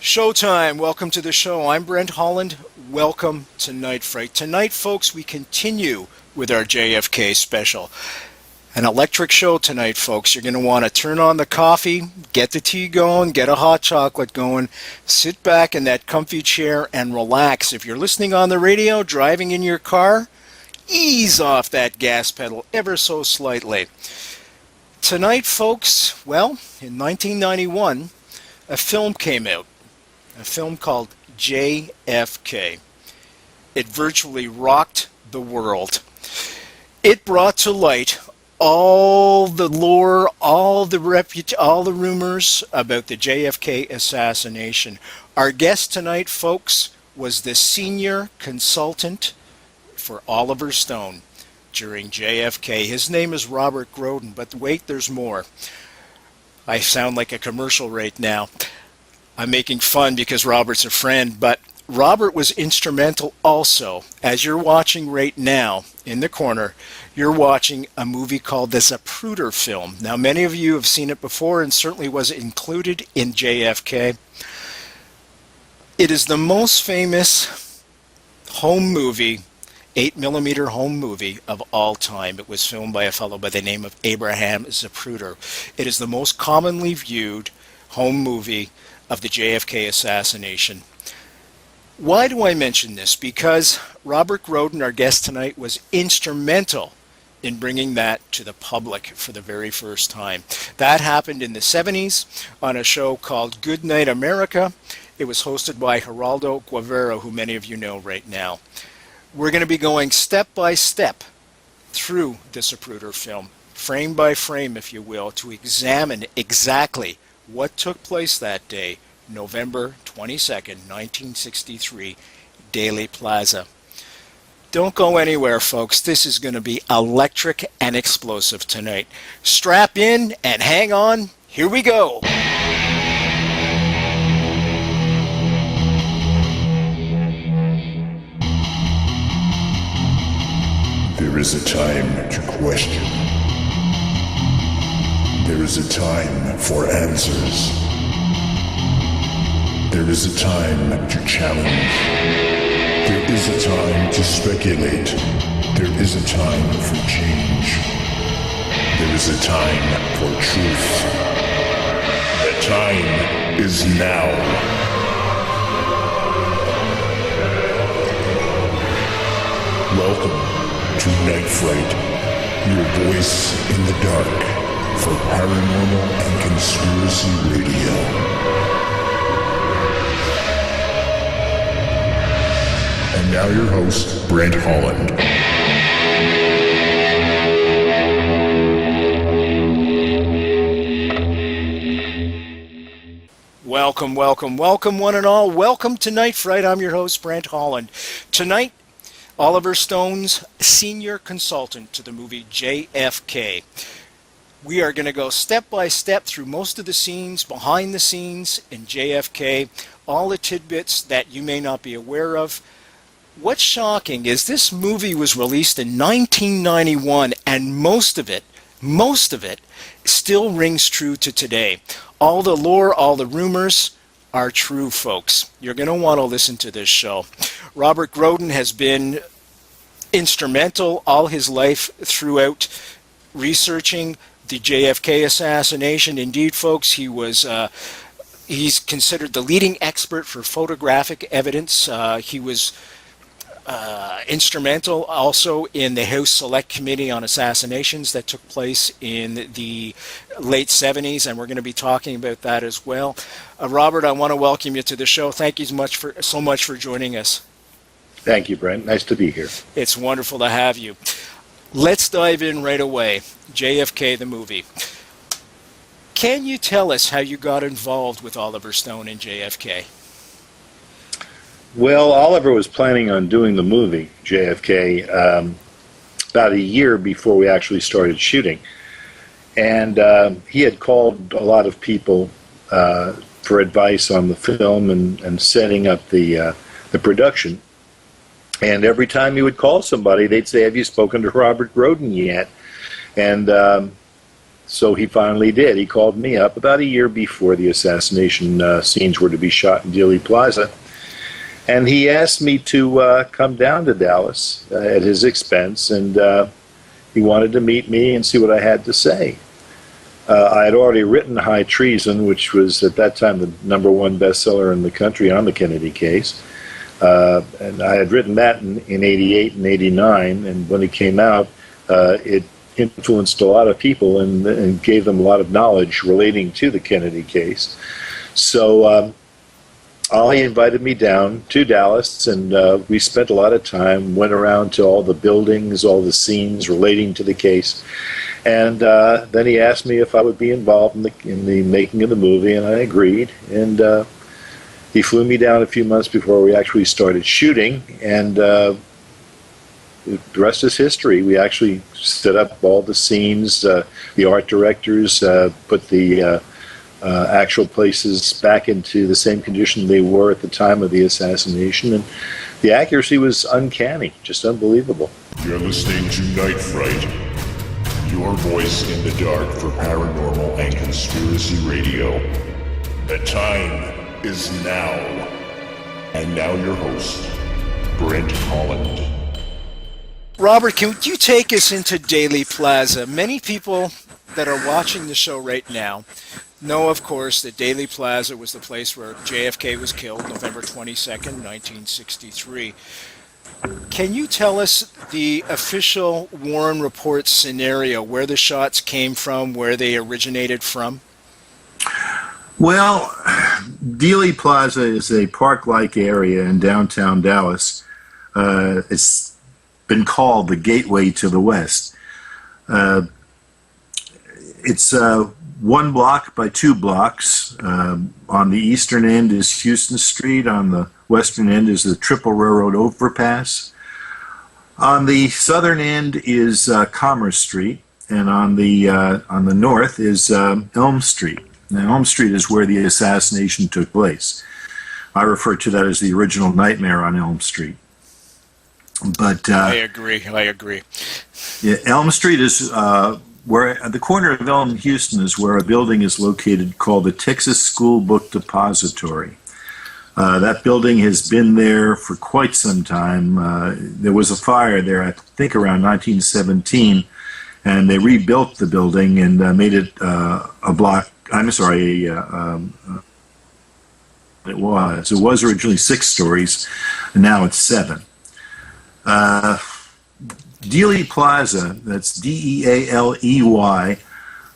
Showtime. Welcome to the show. I'm Brent Holland. Welcome to Night Fright. Tonight, folks, we continue with our JFK special. An electric show tonight, folks. You're going to want to turn on the coffee, get the tea going, get a hot chocolate going, sit back in that comfy chair and relax. If you're listening on the radio, driving in your car, ease off that gas pedal ever so slightly. Tonight, folks, well, in 1991, a film came out. A film called JFK. It virtually rocked the world. It brought to light all the lore, all the rumors about the JFK assassination. Our guest tonight, folks, was the senior consultant for Oliver Stone during JFK. His name is Robert Groden, but wait, there's more. I sound like a commercial right now. I'm making fun because Robert's a friend, but Robert was instrumental also. As you're watching right now in the corner, you're watching a movie called the Zapruder film. Now, many of you have seen it before and certainly was included in JFK. It is the most famous home movie, 8mm home movie of all time. It was filmed by a fellow by the name of Abraham Zapruder. It is the most commonly viewed home movie of the JFK assassination. Why do I mention this? Because Robert Groden, our guest tonight, was instrumental in bringing that to the public for the very first time. That happened in the 70s on a show called Good Night America. It was hosted by Geraldo Guevara, who many of you know right now. We're going to be going step by step through the Zapruder film, frame by frame, if you will, to examine exactly what took place that day, November 22nd, 1963, Dealey Plaza. Don't go anywhere, folks. This is going to be electric and explosive tonight. Strap in and hang on. Here we go. There is a time to question. There is a time for answers. There is a time to challenge. There is a time to speculate. There is a time for change. There is a time for truth. The time is now. Welcome to Night Fright, your voice in the dark. For Paranormal and Conspiracy Radio. And now your host, Brent Holland. Welcome, welcome, welcome one and all. Welcome to Night Fright. I'm your host, Brent Holland. Tonight, Oliver Stone's senior consultant to the movie JFK. We are going to go step by step through most of the scenes, behind the scenes in JFK, all the tidbits that you may not be aware of. What's shocking is this movie was released in 1991, and most of it still rings true to today. All the lore, all the rumors are true, folks. You're going to want to listen to this show. Robert Groden has been instrumental all his life throughout researching the JFK assassination. Indeed, folks, he's considered the leading expert for photographic evidence. He was instrumental also in the House Select Committee on Assassinations that took place in the late 70s, and we're going to be talking about that as well. Robert, I want to welcome you to the show. Thank you so much for joining us. Thank you, Brent. Nice to be here. It's wonderful to have you. Let's dive in right away. JFK, the movie. Can you tell us how you got involved with Oliver Stone in JFK? Well, Oliver was planning on doing the movie, JFK, about a year before we actually started shooting. And he had called a lot of people for advice on the film and setting up the production. And every time he would call somebody, they'd say, "Have you spoken to Robert Groden yet?" And So he finally did. He called me up about a year before the assassination scenes were to be shot in Dealey Plaza. And he asked me to come down to Dallas at his expense, and he wanted to meet me and see what I had to say. I had already written High Treason, which was at that time the #1 bestseller in the country on the Kennedy case. And I had written that in 88 and 89, and when it came out, it influenced a lot of people and gave them a lot of knowledge relating to the Kennedy case. So he invited me down to Dallas, and we spent a lot of time, went around to all the buildings, all the scenes relating to the case. And then he asked me if I would be involved in the making of the movie, and I agreed. And he flew me down a few months before we actually started shooting, and the rest is history. We actually set up all the scenes. The art directors put the actual places back into the same condition they were at the time of the assassination, and the accuracy was uncanny, just unbelievable. You're listening to Night Fright, your voice in the dark for paranormal and conspiracy radio. The time is now. And now your host, Brent Holland. Robert, can you take us into Dealey Plaza? Many people that are watching the show right now know, of course, that Dealey Plaza was the place where JFK was killed, November 22nd, 1963. Can you tell us the official Warren Report scenario, where the shots came from, where they originated from? Well, Dealey Plaza is a park-like area in downtown Dallas. It's been called the Gateway to the West. It's 1 block by 2 blocks. On the eastern end is Houston Street. On the western end is the Triple Railroad Overpass. On the southern end is Commerce Street, and on the north is Elm Street. Now, Elm Street is where the assassination took place. I refer to that as the original Nightmare on Elm Street. But I agree. Yeah, Elm Street is where at the corner of Elm and Houston is where a building is located called the Texas School Book Depository. That building has been there for quite some time. There was a fire there, I think, around 1917, and they rebuilt the building and made it a block. I'm sorry, it was originally 6 stories, and now it's 7. Dealey Plaza, that's Dealey,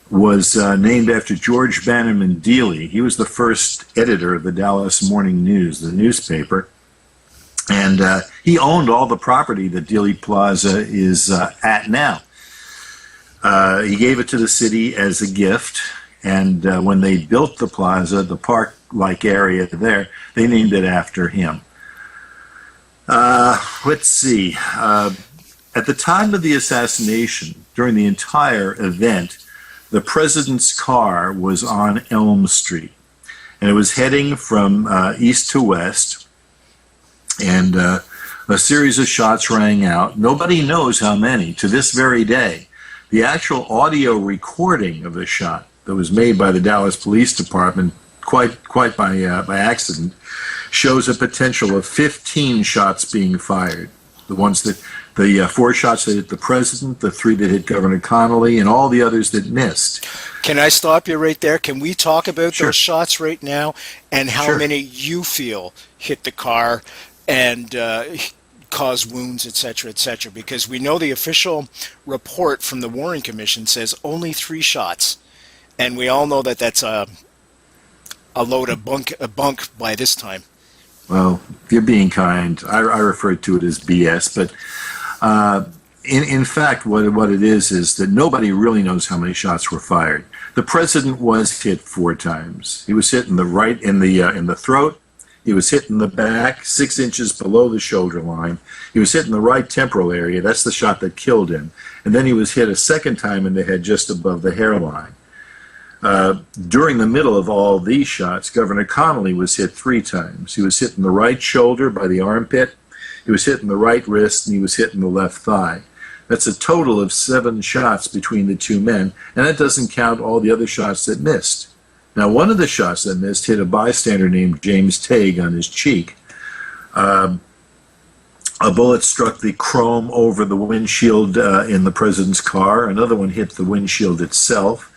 was named after George Bannerman Dealey. He was the first editor of the Dallas Morning News, the newspaper, and he owned all the property that Dealey Plaza is at now. He gave it to the city as a gift. And when they built the plaza, the park-like area there, they named it after him. Let's see. At the time of the assassination, during the entire event, the president's car was on Elm Street. And it was heading from east to west. And a series of shots rang out. Nobody knows how many to this very day. The actual audio recording of the shot that was made by the Dallas Police Department, quite by accident, shows a potential of 15 shots being fired. The 4 shots that hit the president, the 3 that hit Governor Connolly, and all the others that missed. Can I stop you right there? Can we talk about Sure. those shots right now and how Sure. many you feel hit the car and caused wounds, etc., etc.? Because we know the official report from the Warren Commission says only 3 shots. And we all know that that's a load of bunk by this time. Well, you're being kind. I refer to it as BS, but in fact, what it is that nobody really knows how many shots were fired. The president was hit 4 times. He was hit in the right in the throat. He was hit in the back, 6 inches below the shoulder line. He was hit in the right temporal area. That's the shot that killed him. And then he was hit a second time in the head just above the hairline. During the middle of all these shots, Governor Connolly was hit 3 times. He was hit in the right shoulder by the armpit, he was hit in the right wrist, and he was hit in the left thigh. That's a total of 7 shots between the two men, and that doesn't count all the other shots that missed. Now, one of the shots that missed hit a bystander named James Tague on his cheek. A bullet struck the chrome over the windshield in the president's car. Another one hit the windshield itself.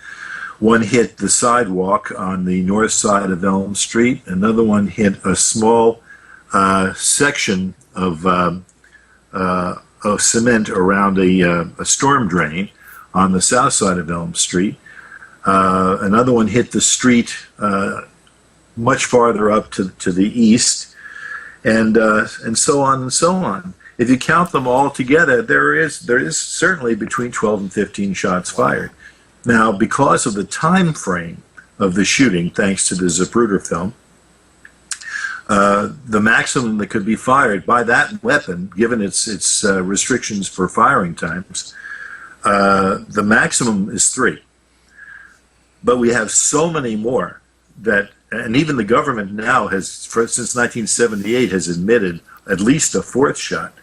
One hit the sidewalk on the north side of Elm Street. Another one hit a small section of cement around a storm drain on the south side of Elm Street. Another one hit the street much farther up to the east, and so on and so on. If you count them all together, there is certainly between 12 and 15 shots fired. Now, because of the time frame of the shooting, thanks to the Zapruder film, the maximum that could be fired by that weapon, given its restrictions for firing times, the maximum is 3. But we have so many more that, and even the government now has, since 1978, has admitted at least a 4th shot.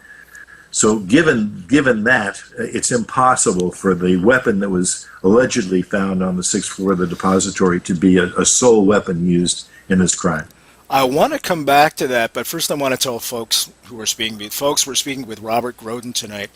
So given that, it's impossible for the weapon that was allegedly found on the 6th floor of the depository to be a sole weapon used in this crime. I want to come back to that, but first I want to tell folks who are speaking. Folks, we're speaking with Robert Groden tonight.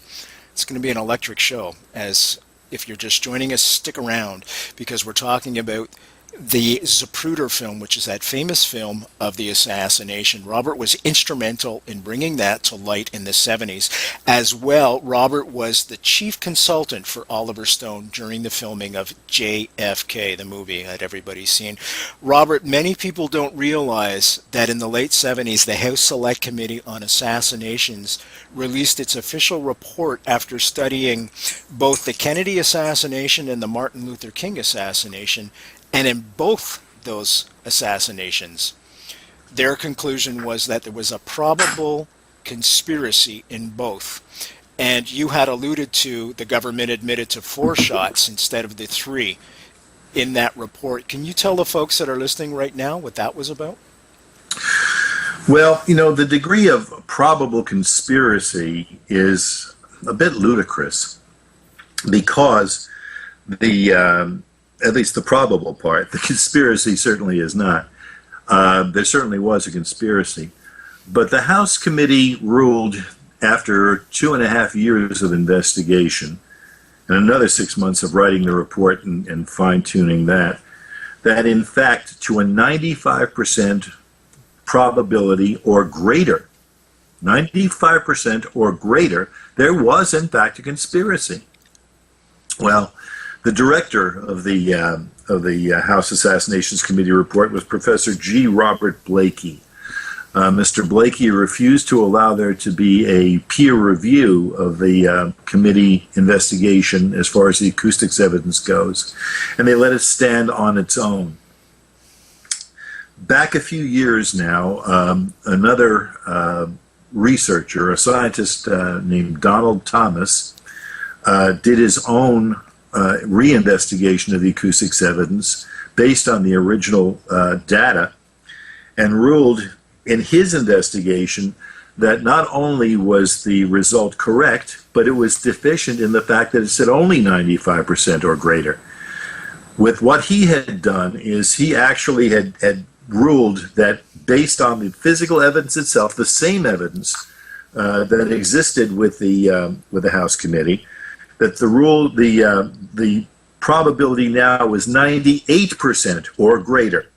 It's going to be an electric show. As if you're just joining us, stick around, because we're talking about the Zapruder film, which is that famous film of the assassination. Robert was instrumental in bringing that to light in the 70s. As well, Robert was the chief consultant for Oliver Stone during the filming of JFK, the movie that everybody's seen. Robert, many people don't realize that in the late 70s, the House Select Committee on Assassinations released its official report after studying both the Kennedy assassination and the Martin Luther King assassination. And in both those assassinations, their conclusion was that there was a probable conspiracy in both. And you had alluded to the government admitted to 4 shots instead of the 3 in that report. Can you tell the folks that are listening right now what that was about? Well, the degree of probable conspiracy is a bit ludicrous, because at least the probable part, the conspiracy certainly is not. There certainly was a conspiracy. But the House committee ruled, after 2.5 years of investigation and another 6 months of writing the report and fine-tuning that in fact, to a 95% probability or greater, 95% or greater, there was in fact a conspiracy. Well, the director of the House Assassinations Committee report was Professor G. Robert Blakey. Mr. Blakey refused to allow there to be a peer review of the committee investigation as far as the acoustics evidence goes, and they let it stand on its own. Back a few years now, another researcher, a scientist named Donald Thomas, did his own reinvestigation of the acoustics evidence based on the original data, and ruled in his investigation that not only was the result correct, but it was deficient in the fact that it said only 95% or greater. With what he had done is he actually had ruled that, based on the physical evidence itself, the same evidence that existed with the House committee, that the probability now was 98% or greater.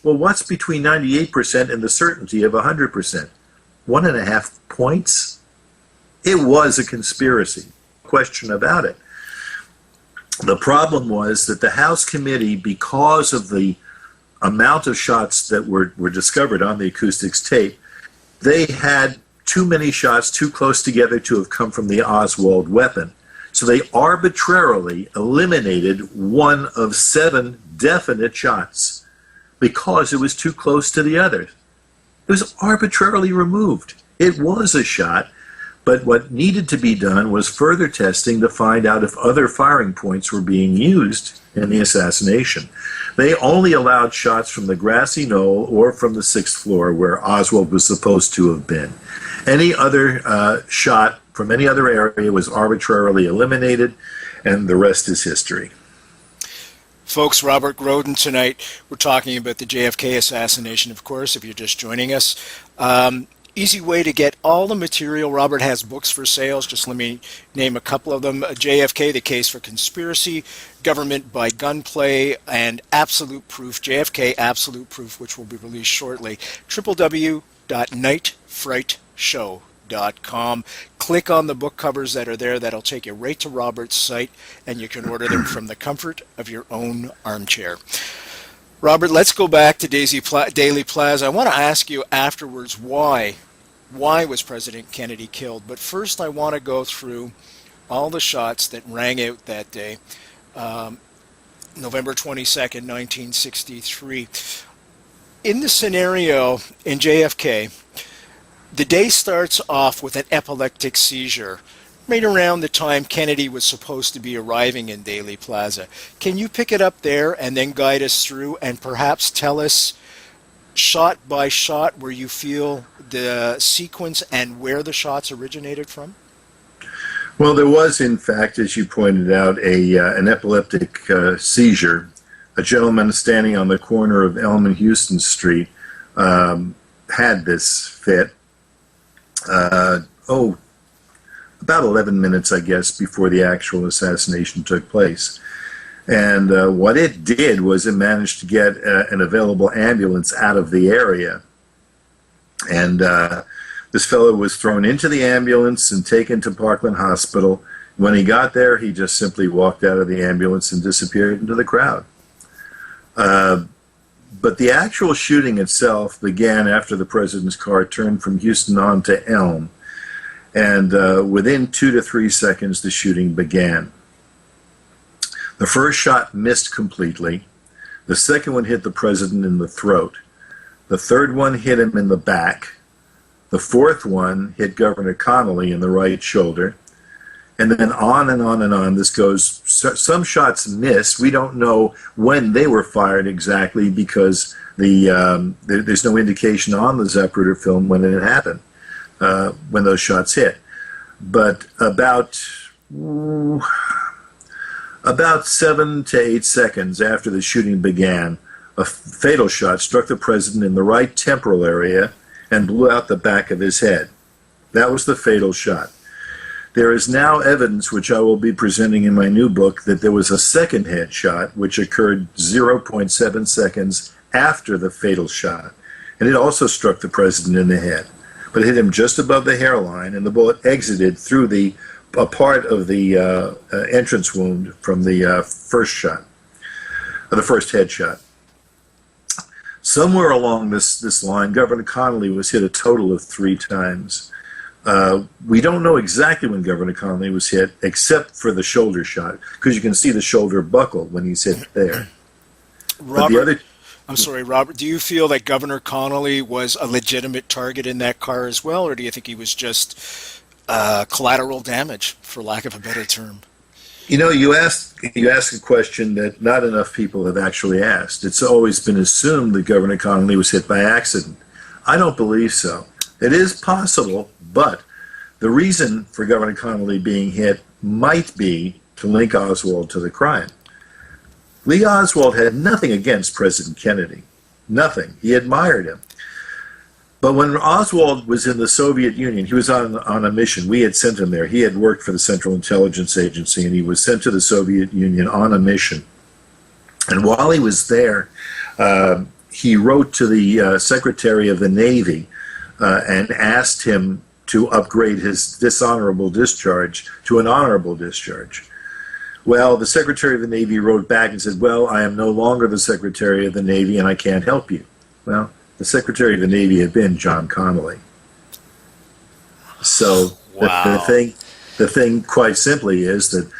Well, what's between 98% and the certainty of 100%? 1.5 points? It was a conspiracy, question about it. The problem was that the House committee, because of the amount of shots that were discovered on the acoustics tape, they had too many shots too close together to have come from the Oswald weapon. So they arbitrarily eliminated 1 of 7 definite shots because it was too close to the others. It was arbitrarily removed. It was a shot, but what needed to be done was further testing to find out if other firing points were being used in the assassination. They only allowed shots from the Grassy Knoll or from the 6th floor where Oswald was supposed to have been. Any other shot from any other area was arbitrarily eliminated, and the rest is history. Folks, Robert Groden tonight. We're talking about the JFK assassination, of course, if you're just joining us. Easy way to get all the material. Robert has books for sales. Just let me name a couple of them. JFK, The Case for Conspiracy, Government by Gunplay, and Absolute Proof, JFK Absolute Proof, which will be released shortly. www.nightfrightshow.com. Click on the book covers that are there. That'll take you right to Robert's site, and you can order them from the comfort of your own armchair. Robert, let's go back to Dealey Plaza. I want to ask you afterwards why was President Kennedy killed? But first I want to go through all the shots that rang out that day, November 22nd, 1963. In the scenario in JFK, the day starts off with an epileptic seizure right around the time Kennedy was supposed to be arriving in Dealey Plaza. Can you pick it up there and then guide us through and perhaps tell us shot by shot where you feel the sequence and where the shots originated from? Well, there was, in fact, as you pointed out, an epileptic seizure. A gentleman standing on the corner of Elm and Houston Street had this fit. About 11 minutes, I guess, before the actual assassination took place. And what it did was it managed to get an available ambulance out of the area. And this fellow was thrown into the ambulance and taken to Parkland Hospital. When he got there, he just simply walked out of the ambulance and disappeared into the crowd. But the actual shooting itself began after the president's car turned from Houston on to Elm. And within 2 to 3 seconds, the shooting began. The first shot missed completely. The second one hit the president in the throat. The third one hit him in the back. The fourth one hit Governor Connolly in the right shoulder. And then on and on and on this goes. Some shots missed. We don't know when they were fired exactly because there's no indication on the Zapruder film when it happened. When those shots hit. But about 7 to 8 seconds after the shooting began, a fatal shot struck the president in the right temporal area and blew out the back of his head. That was the fatal shot. There is now evidence, which I will be presenting in my new book, that there was a second headshot which occurred 0.7 seconds after the fatal shot. And it also struck the president in the head. But it hit him just above the hairline, and the bullet exited through a part of the entrance wound from the first shot, or the first headshot. Somewhere along this line, Governor Connolly was hit a total of 3 times. We don't know exactly when Governor Connolly was hit, except for the shoulder shot, because you can see the shoulder buckle when he's hit there. Robert, I'm sorry, Robert, do you feel that Governor Connolly was a legitimate target in that car as well, or do you think he was just collateral damage, for lack of a better term? You know, you ask a question that not enough people have actually asked. It's always been assumed that Governor Connolly was hit by accident. I don't believe so. It is possible, but the reason for Governor Connolly being hit might be to link Oswald to the crime. Lee Oswald had nothing against President Kennedy. Nothing. He admired him. But when Oswald was in the Soviet Union, he was on a mission. We had sent him there. He had worked for the Central Intelligence Agency, and he was sent to the Soviet Union on a mission. And while he was there, he wrote to the Secretary of the Navy and asked him to upgrade his dishonorable discharge to an honorable discharge. Well, the Secretary of the Navy wrote back and said, well, I am no longer the Secretary of the Navy and I can't help you. Well, the Secretary of the Navy had been John Connolly. So wow. the thing quite simply is that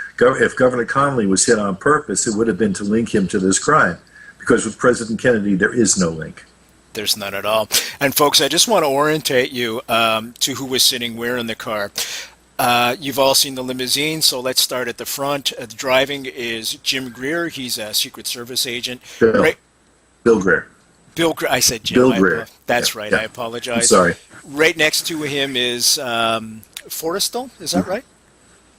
if Governor Connolly was hit on purpose, it would have been to link him to this crime. Because with President Kennedy, there is no link. There's none at all. And folks, I just want to orientate you to who was sitting where in the car. You've all seen the limousine, so let's start at the front. Driving is Jim Greer. He's a Secret Service agent. Bill Greer. I said Jim. Bill Greer. That's right. Yeah. I apologize. I'm sorry. Right next to him is Forrestal, is that right?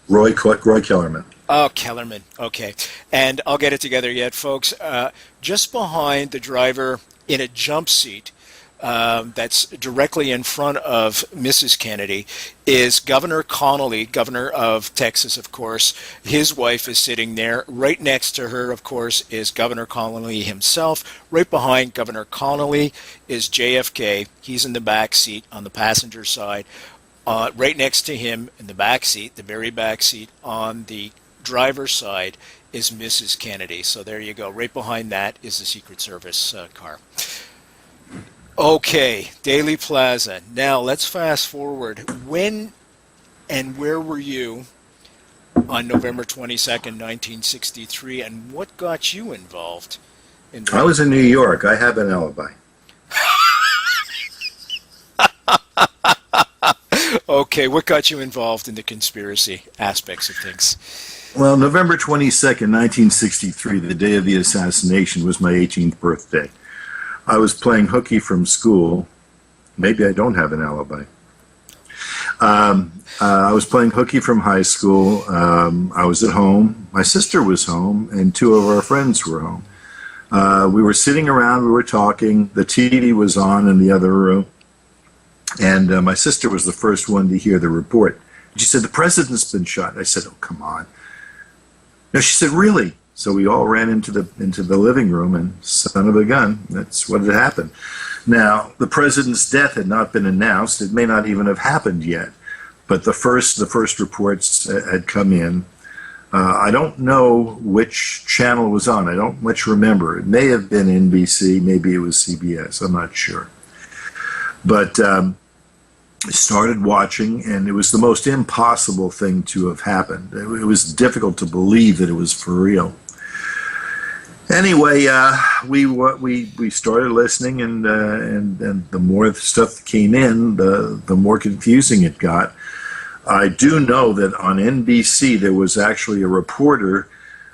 Roy Kellerman. Oh, Kellerman. Okay. And I'll get it together yet, folks. Just behind the driver in a jump seat that's directly in front of Mrs. Kennedy is Governor Connolly, governor of Texas, of course. His wife is sitting there. Right next to her, of course, is Governor Connolly himself. Right behind Governor Connolly is JFK. He's in the back seat on the passenger side. Right next to him in the back seat, the very back seat on the driver's side, is Mrs. Kennedy. So there you go. Right behind that is the Secret Service car. Okay, Dealey Plaza. Now let's fast forward. When and where were you on November 22nd, 1963, and what got you involved in that? I was in New York. I have an alibi. Okay, what got you involved in the conspiracy aspects of things? Well, November 22nd, 1963, the day of the assassination, was my 18th birthday. I was playing hooky from school. Maybe I don't have an alibi. I was playing hooky from high school. I was at home. My sister was home, and two of our friends were home. We were sitting around. We were talking. The TV was on in the other room. And my sister was the first one to hear the report. She said, "The president's been shot." I said, "Oh, come on." No, she said, "Really?" So we all ran into the living room, and son of a gun, that's what had happened. Now, the president's death had not been announced. It may not even have happened yet. But the first reports had come in. I don't know which channel it was on. I don't much remember. It may have been NBC. Maybe it was CBS. I'm not sure. But I started watching, and it was the most impossible thing to have happened. It was difficult to believe that it was for real. Anyway, we started listening, and the more stuff came in, the more confusing it got. I do know that on NBC there was actually a reporter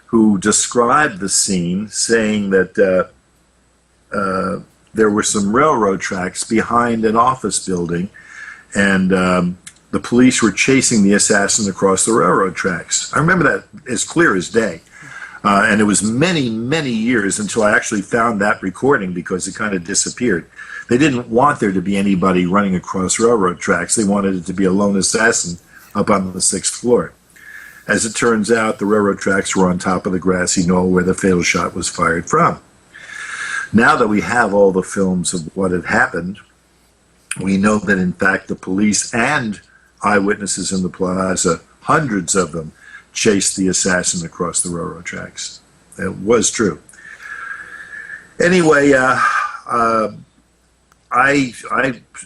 who described the scene, saying that there were some railroad tracks behind an office building, and the police were chasing the assassin across the railroad tracks. I remember that as clear as day. And it was many, many years until I actually found that recording, because it kind of disappeared. They didn't want there to be anybody running across railroad tracks. They wanted it to be a lone assassin up on the 6th floor. As it turns out, the railroad tracks were on top of the Grassy Knoll where the fatal shot was fired from. Now that we have all the films of what had happened, we know that, in fact, the police and eyewitnesses in the plaza, hundreds of them, chased the assassin across the railroad tracks. It was true. Anyway, I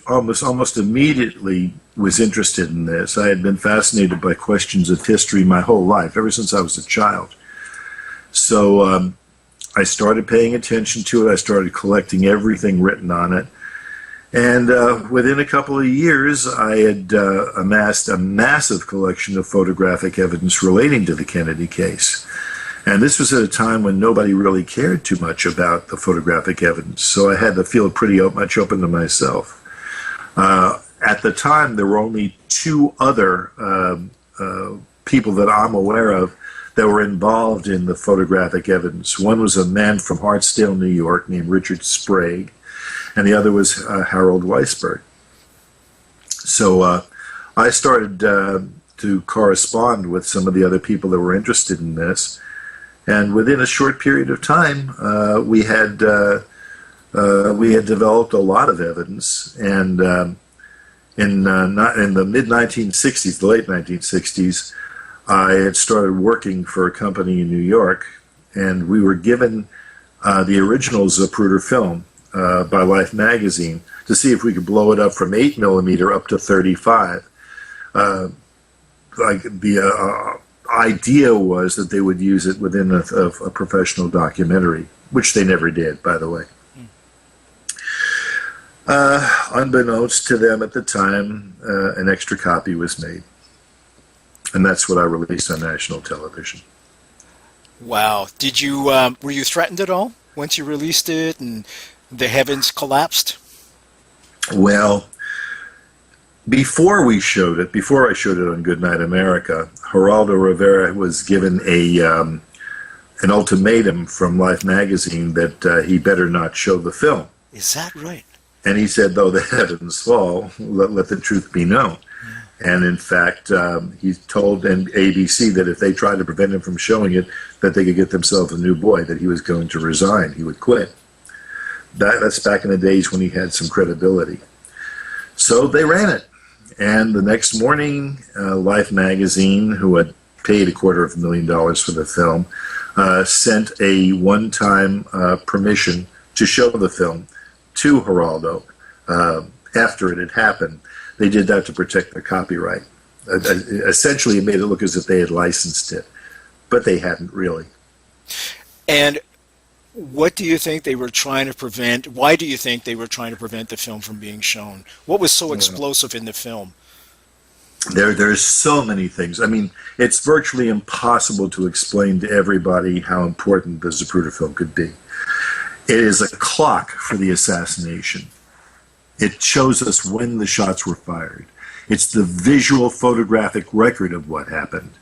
almost immediately was interested in this. I had been fascinated by questions of history my whole life, ever since I was a child. So I started paying attention to it. I started collecting everything written on it. And within a couple of years, I had amassed a massive collection of photographic evidence relating to the Kennedy case. And this was at a time when nobody really cared too much about the photographic evidence, so I had the field pretty much open to myself. At the time, there were only two other people that I'm aware of that were involved in the photographic evidence. One was a man from Hartsdale, New York, named Richard Sprague, and the other was Harold Weisberg. So I started to correspond with some of the other people that were interested in this, and within a short period of time, we had developed a lot of evidence. And in the mid-1960s, the late 1960s, I had started working for a company in New York, and we were given the original Zapruder film by Life magazine to see if we could blow it up from 8mm up to 35. The idea was that they would use it within a professional documentary, which they never did, by the way. Unbeknownst to them at the time, an extra copy was made. And that's what I released on national television. Wow. Did you were you threatened at all once you released it and the heavens collapsed? Well, Before I showed it on Goodnight America, Geraldo Rivera was given an ultimatum from Life magazine that he better not show the film. Is that right? And he said, though the heavens fall, let the truth be known. And in fact, he told ABC that if they tried to prevent him from showing it, that they could get themselves a new boy, that he was going to resign. He would quit. That's back in the days when he had some credibility. So they ran it. And the next morning, Life magazine, who had paid $250,000 for the film, sent a one-time permission to show the film to Geraldo after it had happened. They did that to protect their copyright. Essentially, it made it look as if they had licensed it, but they hadn't really. And what do you think they were trying to prevent? Why do you think they were trying to prevent the film from being shown? What was so explosive in the film? There's so many things. I mean, it's virtually impossible to explain to everybody how important the Zapruder film could be. It is a clock for the assassination. It shows us when the shots were fired. It's the visual photographic record of what happened.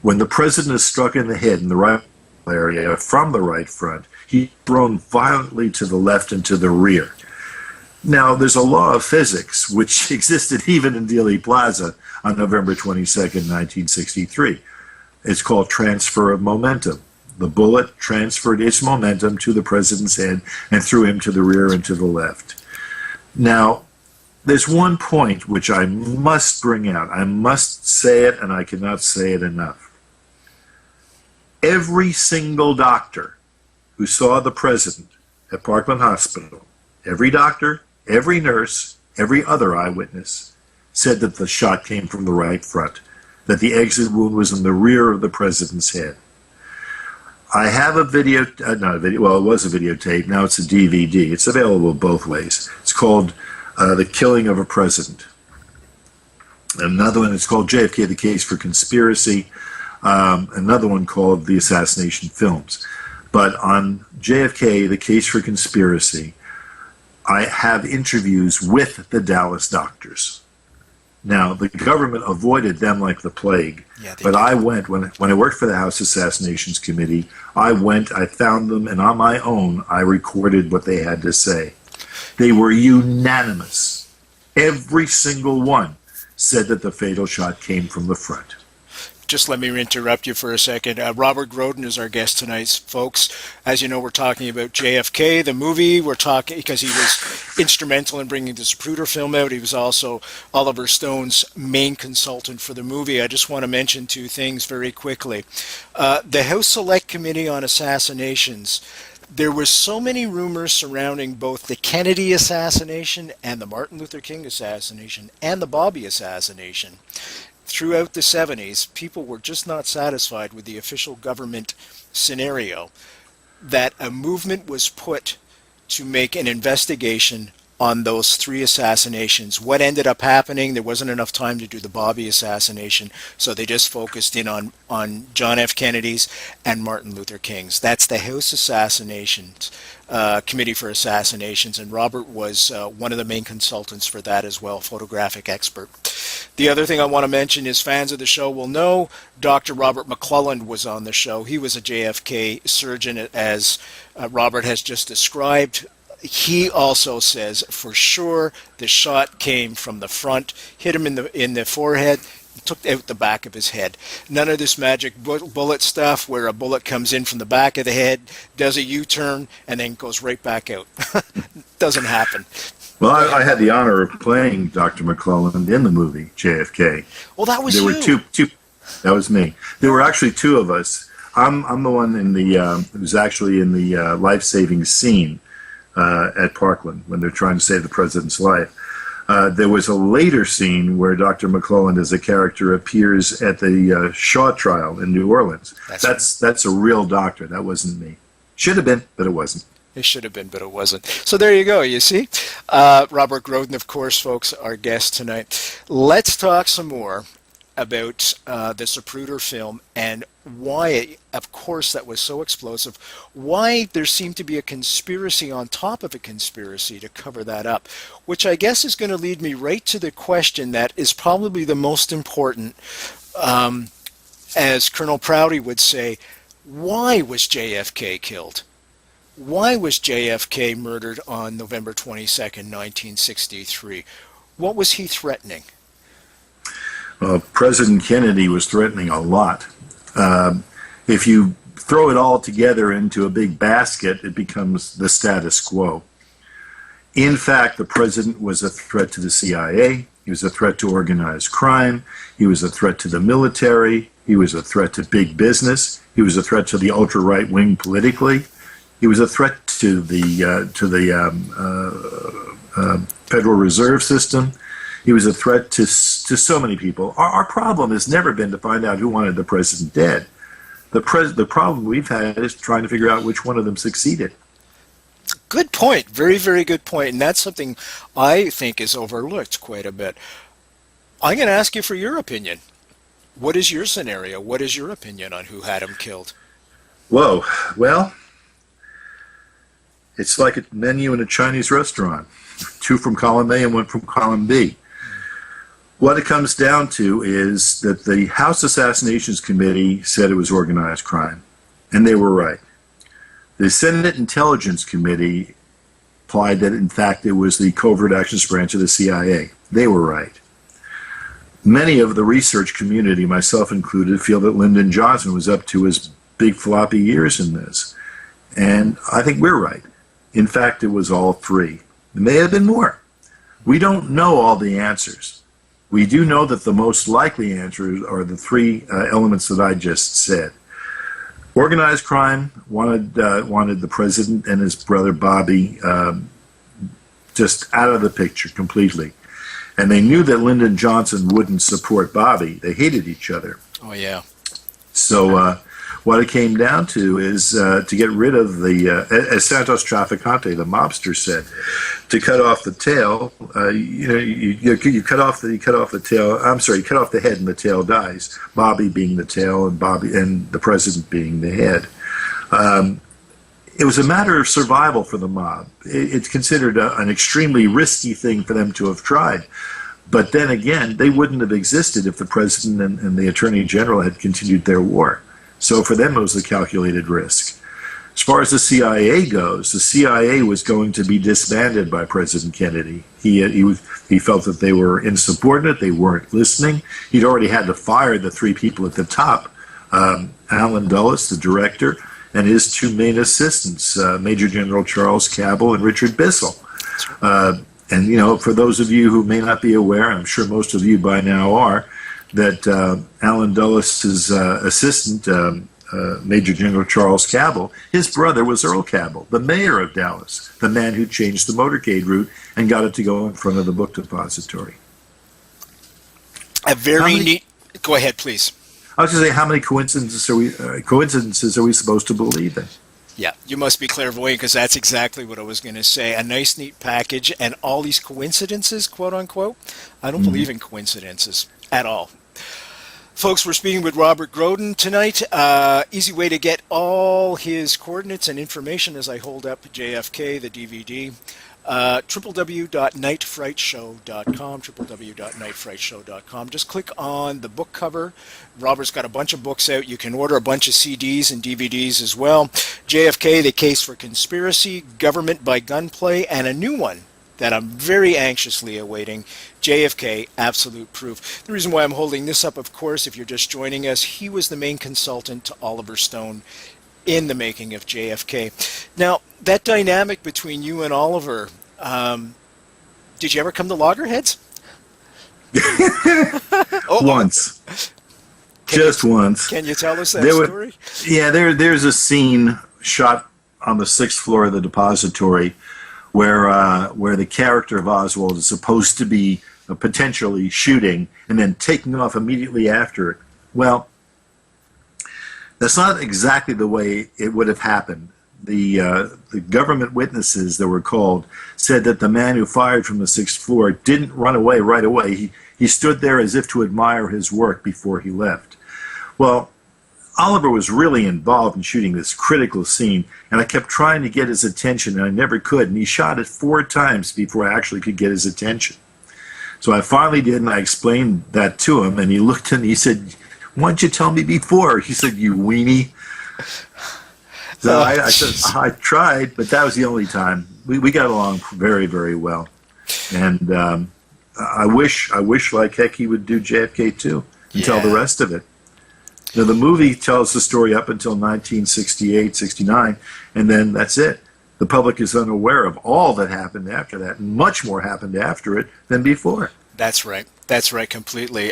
When the president is struck in the head in the right area from the right front, he's thrown violently to the left and to the rear. Now, there's a law of physics which existed even in Dealey Plaza on November 22nd, 1963. It's called transfer of momentum. The bullet transferred its momentum to the president's head and threw him to the rear and to the left. Now, there's one point which I must bring out. I must say it, and I cannot say it enough. Every single doctor who saw the president at Parkland Hospital, every doctor, every nurse, every other eyewitness, said that the shot came from the right front, that the exit wound was in the rear of the president's head. I have a video, not a video, well, it was a videotape, now it's a DVD. It's available both ways. It's called The Killing of a President. Another one, it's called JFK, The Case for Conspiracy. Another one called The Assassination Films. But on JFK, The Case for Conspiracy, I have interviews with the Dallas doctors. Now, the government avoided them like the plague, but I went, when I worked for the House Assassinations Committee, I went, I found them, and on my own, I recorded what they had to say. They were unanimous. Every single one said that the fatal shot came from the front. Just let me interrupt you for a second. Robert Groden is our guest tonight, folks. As you know, we're talking about JFK, the movie. We're talking because he was instrumental in bringing the Zapruder film out. He was also Oliver Stone's main consultant for the movie. I just want to mention two things very quickly. The House Select Committee on Assassinations. There were so many rumors surrounding both the Kennedy assassination and the Martin Luther King assassination and the Bobby assassination. Throughout the 70s, people were just not satisfied with the official government scenario that a movement was put to make an investigation on those three assassinations. What ended up happening, there wasn't enough time to do the Bobby assassination, so they just focused in on John F. Kennedy's and Martin Luther King's. That's the House Assassinations Committee for Assassinations, and Robert was one of the main consultants for that as well, photographic expert. The other thing I want to mention is fans of the show will know Dr. Robert McClelland was on the show. He was a JFK surgeon, as Robert has just described. He also says for sure the shot came from the front, hit him in the forehead, took out the back of his head. None of this magic bullet stuff where a bullet comes in from the back of the head, does a U-turn, and then goes right back out. Doesn't happen. Well, I had the honor of playing Dr. McClelland in the movie JFK. Well, that was there you. There were two. That was me. There were actually two of us. I'm the one in the who's actually in the life-saving scene at Parkland when they're trying to save the president's life. There was a later scene where Dr. McClelland as a character appears at the Shaw trial in New Orleans. That's a real doctor. That wasn't me. Should have been, but it wasn't. It should have been, but it wasn't. So there you go, you see. Robert Groden, of course, folks, our guest tonight. Let's talk some more about the Zapruder film and why, of course, that was so explosive, why there seemed to be a conspiracy on top of a conspiracy to cover that up, which I guess is going to lead me right to the question that is probably the most important. As Colonel Prouty would say, why was JFK killed? Why was JFK murdered on November 22nd, 1963? What was he threatening? President Kennedy was threatening a lot. If you throw it all together into a big basket, it becomes the status quo. In fact, the president was a threat to the CIA. He was a threat to organized crime. He was a threat to the military. He was a threat to big business. He was a threat to the ultra-right wing politically. He was a threat to the Federal Reserve System. He was a threat to so many people. Our problem has never been to find out who wanted the president dead. The problem we've had is trying to figure out which one of them succeeded. Good point. Very, very good point. And that's something I think is overlooked quite a bit. I'm going to ask you for your opinion. What is your scenario? What is your opinion on who had him killed? Whoa. Well, it's like a menu in a Chinese restaurant. 2 from column A and 1 from column B. What it comes down to is that the House Assassinations Committee said it was organized crime, and they were right. The Senate Intelligence Committee implied that, in fact, it was the Covert Actions Branch of the CIA. They were right. Many of the research community, myself included, feel that Lyndon Johnson was up to his big floppy ears in this. And I think we're right. In fact, it was all 3. There may have been more. We don't know all the answers. We do know that the most likely answers are the 3 elements that I just said. Organized crime wanted the president and his brother Bobby just out of the picture completely. And they knew that Lyndon Johnson wouldn't support Bobby. They hated each other. Oh, yeah. So what it came down to is to get rid of the, as Santos Trafficante, the mobster, said, to cut off the tail. You cut off the tail. I'm sorry, you cut off the head and the tail dies. Bobby being the tail and the president being the head. It was a matter of survival for the mob. It's considered an extremely risky thing for them to have tried. But then again, they wouldn't have existed if the president and the attorney general had continued their war. So for them, it was a calculated risk. As far as the CIA goes, the CIA was going to be disbanded by President Kennedy. He felt that they were insubordinate, they weren't listening. He'd already had to fire the 3 people at the top, Alan Dulles, the director, and his 2 main assistants, Major General Charles Cabell and Richard Bissell. And, for those of you who may not be aware, I'm sure most of you by now are, that Alan Dulles' assistant, Major General Charles Cabell, his brother was Earl Cabell, the mayor of Dallas, the man who changed the motorcade route and got it to go in front of the book depository. A very neat... Go ahead, please. I was going to say, how many coincidences are we supposed to believe in? Yeah, you must be clairvoyant, because that's exactly what I was going to say. A nice, neat package, and all these coincidences, quote unquote. I don't believe in coincidences at all. Folks, we're speaking with Robert Groden tonight. Easy way to get all his coordinates and information as I hold up JFK, the DVD. www.nightfrightshow.com, www.nightfrightshow.com. Just click on the book cover. Robert's got a bunch of books out. You can order a bunch of CDs and DVDs as well. JFK, The Case for Conspiracy, Government by Gunplay, and a new one that I'm very anxiously awaiting, JFK, Absolute Proof. The reason why I'm holding this up, of course, if you're just joining us, he was the main consultant to Oliver Stone in the making of JFK. Now, that dynamic between you and Oliver, did you ever come to loggerheads? Once. Just once. Can you tell us that story? Yeah, there's a scene shot on the 6th floor of the depository where the character of Oswald is supposed to be potentially shooting and then taking off immediately after it. Well, that's not exactly the way it would have happened. the government witnesses that were called said that the man who fired from the sixth floor didn't run away right away. He stood there as if to admire his work before he left. Well, Oliver was really involved in shooting this critical scene, and I kept trying to get his attention, and I never could. And he shot it 4 times before I actually could get his attention. So I finally did, and I explained that to him, and he looked and he said, "Why didn't you tell me before?" He said, "You weenie." So I said, I tried, but that was the only time. We got along very, very well. And I wish like heck he would do JFK too and tell the rest of it. Now, the movie tells the story up until 1968, 69, and then that's it. The public is unaware of all that happened after that, and much more happened after it than before. That's right. That's right, completely.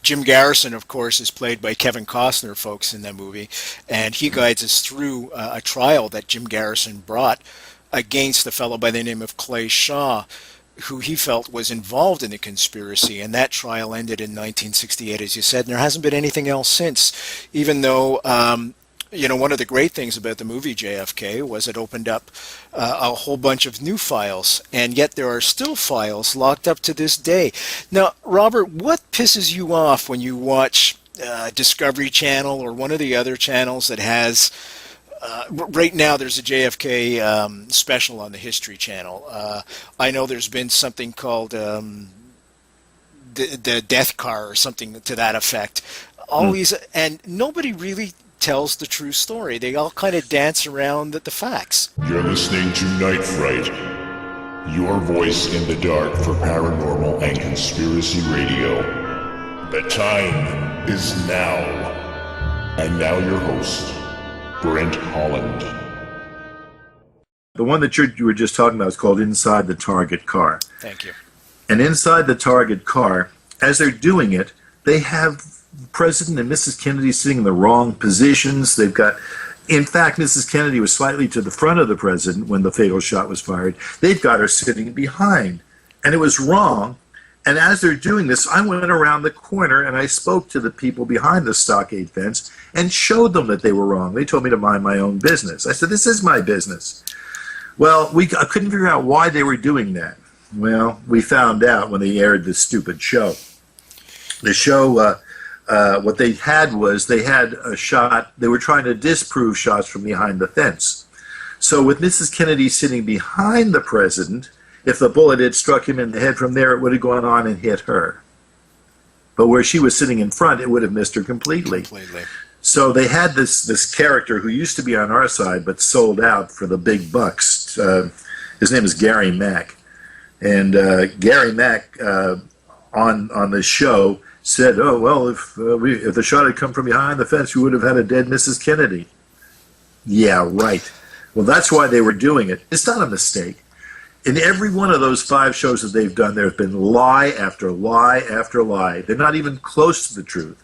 Jim Garrison, of course, is played by Kevin Costner, folks, in that movie, and he guides us through a trial that Jim Garrison brought against a fellow by the name of Clay Shaw, who he felt was involved in the conspiracy, and that trial ended in 1968, as you said, and there hasn't been anything else since, even though one of the great things about the movie JFK was it opened up a whole bunch of new files, and yet there are still files locked up to this day. Now, Robert, what pisses you off when you watch Discovery Channel or one of the other channels that has... right now, there's a JFK special on the History Channel. I know there's been something called the Death Car or something to that effect. Always, and nobody really tells the true story. They all kind of dance around the facts. You're listening to Night Fright, your voice in the dark for paranormal and conspiracy radio. The time is now. And now your host, Brent Holland. The one that you were just talking about is called Inside the Target Car. Thank you. And inside the target car, as they're doing it, they have President and Mrs. Kennedy sitting in the wrong positions. They've got, in fact, Mrs. Kennedy was slightly to the front of the president when the fatal shot was fired. They've got her sitting behind. And it was wrong. And as they're doing this, I went around the corner and I spoke to the people behind the stockade fence and showed them that they were wrong. They told me to mind my own business. I said, this is my business. Well, I couldn't figure out why they were doing that. Well, we found out when they aired this stupid show. The show, what they had was they had a shot. They were trying to disprove shots from behind the fence. So with Mrs. Kennedy sitting behind the president, if the bullet had struck him in the head from there, it would have gone on and hit her. But where she was sitting in front, it would have missed her completely. So they had this character who used to be on our side but sold out for the big bucks. His name is Gary Mack. And Gary Mack on the show said, "Oh well, if the shot had come from behind the fence, we would have had a dead Mrs. Kennedy." Yeah, right. Well, that's why they were doing it. It's not a mistake. In every one of those 5 shows that they've done, there have been lie after lie after lie. They're not even close to the truth.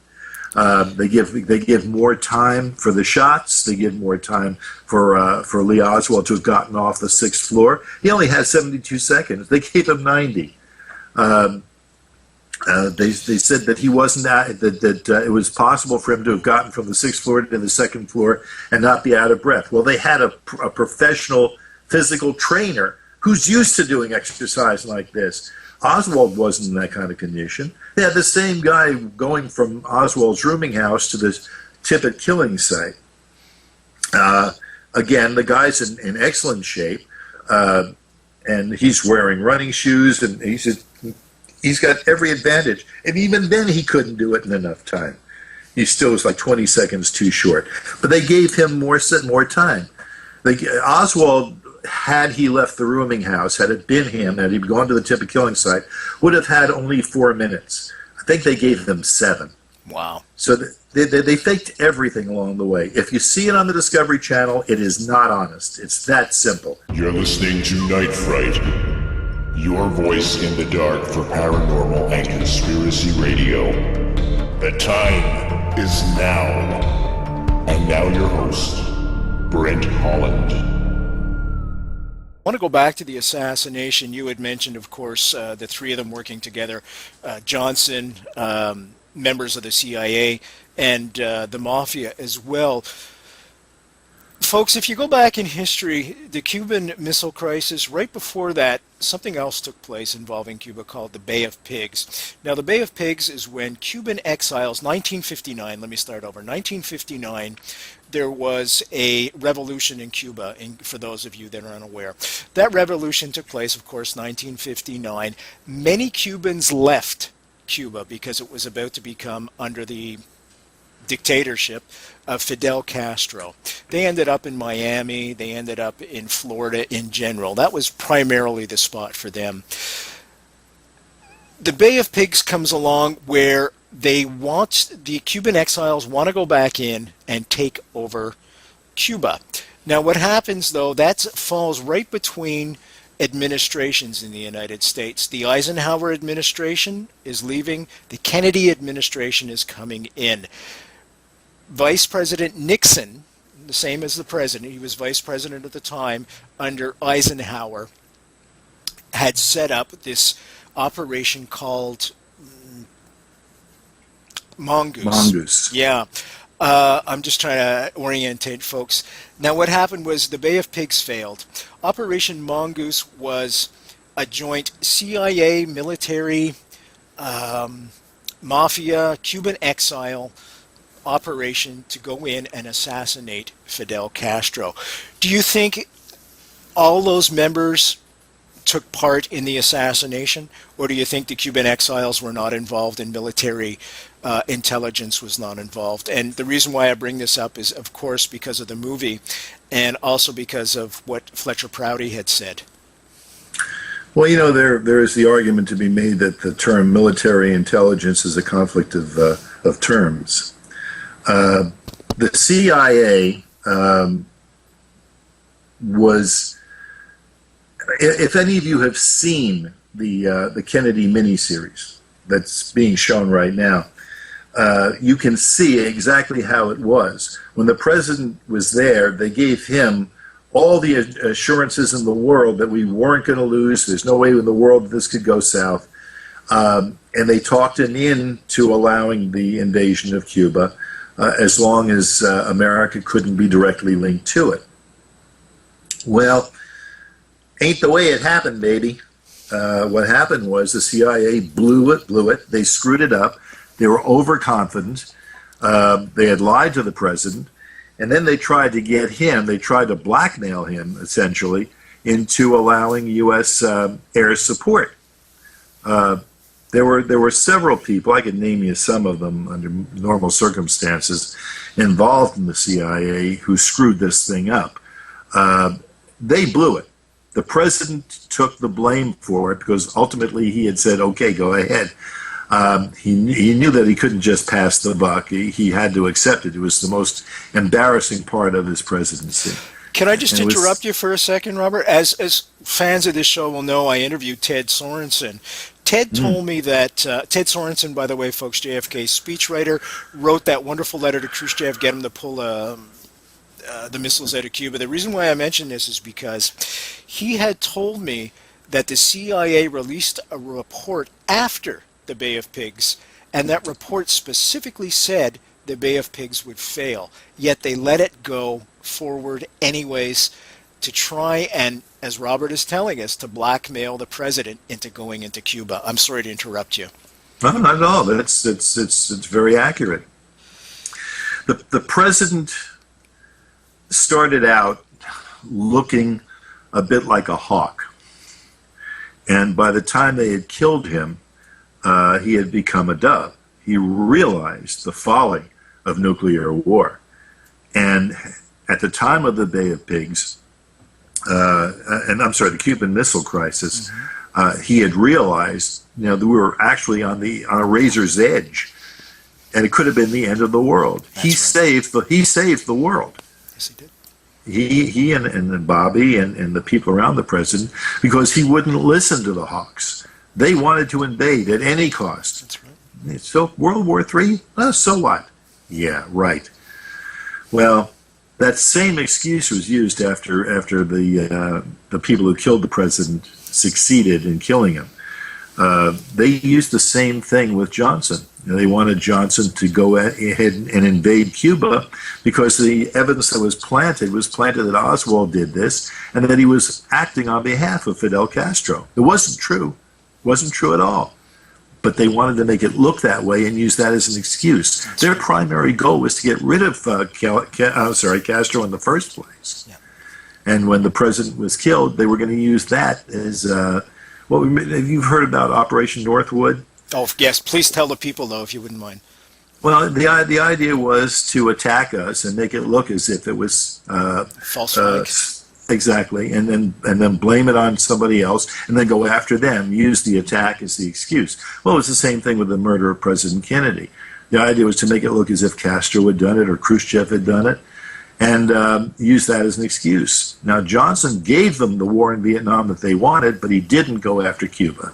They give more time for the shots. They give more time for Lee Oswald to have gotten off the 6th floor. He only had 72 seconds. They gave him 90. They said that he wasn't that it was possible for him to have gotten from the 6th floor to the 2nd floor and not be out of breath. Well, they had a professional physical trainer who's used to doing exercise like this. Oswald wasn't in that kind of condition. They had the same guy going from Oswald's rooming house to the Tippit killing site. Again, the guy's in excellent shape, and he's wearing running shoes, and he's got every advantage. And even then, he couldn't do it in enough time. He still was like 20 seconds too short. But they gave him more time. Oswald, had he left the rooming house, had it been him, had he gone to the Tippit killing site, would have had only 4 minutes. I think they gave them 7. Wow. So they faked everything along the way. If you see it on the Discovery Channel, it is not honest. It's that simple. You're listening to Night Fright, your voice in the dark for paranormal and conspiracy radio. The time is now. And now your host, Brent Holland. I want to go back to the assassination. You had mentioned, of course, the 3 of them working together, Johnson, members of the CIA, and the Mafia as well. Folks, if you go back in history, the Cuban Missile Crisis, right before that, something else took place involving Cuba called the Bay of Pigs. Now, the Bay of Pigs is when Cuban exiles, 1959, let me start over, 1959, there was a revolution in Cuba, for those of you that are unaware. That revolution took place, of course, 1959. Many Cubans left Cuba because it was about to become under the dictatorship of Fidel Castro. They ended up in Miami. They ended up in Florida in general. That was primarily the spot for them. The Bay of Pigs comes along where the Cuban exiles want to go back in and take over Cuba. Now what happens though, that falls right between administrations in the United States. The Eisenhower administration is leaving. The Kennedy administration is coming in. Vice President Nixon, the same as the president, he was vice president at the time under Eisenhower, had set up this operation called Mongoose. Mongoose. Yeah. I'm just trying to orientate folks. Now what happened was the Bay of Pigs failed. Operation Mongoose was a joint CIA, military, mafia, Cuban exile operation to go in and assassinate Fidel Castro. Do you think all those members took part in the assassination, or do you think the Cuban exiles were not involved and military intelligence was not involved? And the reason why I bring this up is, of course, because of the movie and also because of what Fletcher Prouty had said. Well, you know, there is the argument to be made that the term military intelligence is a conflict of terms. The CIA was, if any of you have seen the Kennedy miniseries that's being shown right now, you can see exactly how it was. When the president was there, they gave him all the assurances in the world that we weren't going to lose. There's no way in the world that this could go south. And they talked him into allowing the invasion of Cuba as long as America couldn't be directly linked to it. Well, ain't the way it happened, baby. What happened was the CIA blew it. They screwed it up. They were overconfident. They had lied to the president. And then they tried to get him, they tried to blackmail him, essentially, into allowing U.S. air support. There were several people, I could name you some of them under normal circumstances, involved in the CIA who screwed this thing up. They blew it. The president took the blame for it because ultimately he had said, okay, go ahead. He knew that he couldn't just pass the buck. He had to accept it. It was the most embarrassing part of his presidency. Can I just interrupt you for a second, Robert? As fans of this show will know, I interviewed Ted Sorensen. Ted told me that, Ted Sorensen, by the way, folks, JFK's speechwriter, wrote that wonderful letter to Khrushchev, get him to pull the missiles out of Cuba. The reason why I mention this is because he had told me that the CIA released a report after the Bay of Pigs, and that report specifically said the Bay of Pigs would fail, yet they let it go forward anyways to try and, as Robert is telling us, to blackmail the president into going into Cuba. I'm sorry to interrupt you. No, not at all. It's very accurate. The president started out looking a bit like a hawk, and by the time they had killed him, he had become a dove. He realized the folly of nuclear war. And at the time of the Bay of Pigs, the Cuban Missile Crisis, he had realized, that we were actually on a razor's edge, and it could have been the end of the world. He saved the world. Yes, he did. He and Bobby and the people around the president, because he wouldn't listen to the hawks. They wanted to invade at any cost. That's right. So World War III? So what? Yeah, right. Well, that same excuse was used after the people who killed the president succeeded in killing him. They used the same thing with Johnson. They wanted Johnson to go ahead and invade Cuba because the evidence that was planted that Oswald did this and that he was acting on behalf of Fidel Castro. It wasn't true. It wasn't true at all. But they wanted to make it look that way and use that as an excuse. Their primary goal was to get rid of Castro in the first place. Yeah. And when the president was killed, they were going to use that as have you heard about Operation Northwood? Oh, yes. Please tell the people, though, if you wouldn't mind. Well, the idea was to attack us and make it look as if it was false flag. Exactly, and then blame it on somebody else, and then go after them. Use the attack as the excuse. Well, it was the same thing with the murder of President Kennedy. The idea was to make it look as if Castro had done it or Khrushchev had done it, and use that as an excuse. Now, Johnson gave them the war in Vietnam that they wanted, but he didn't go after Cuba.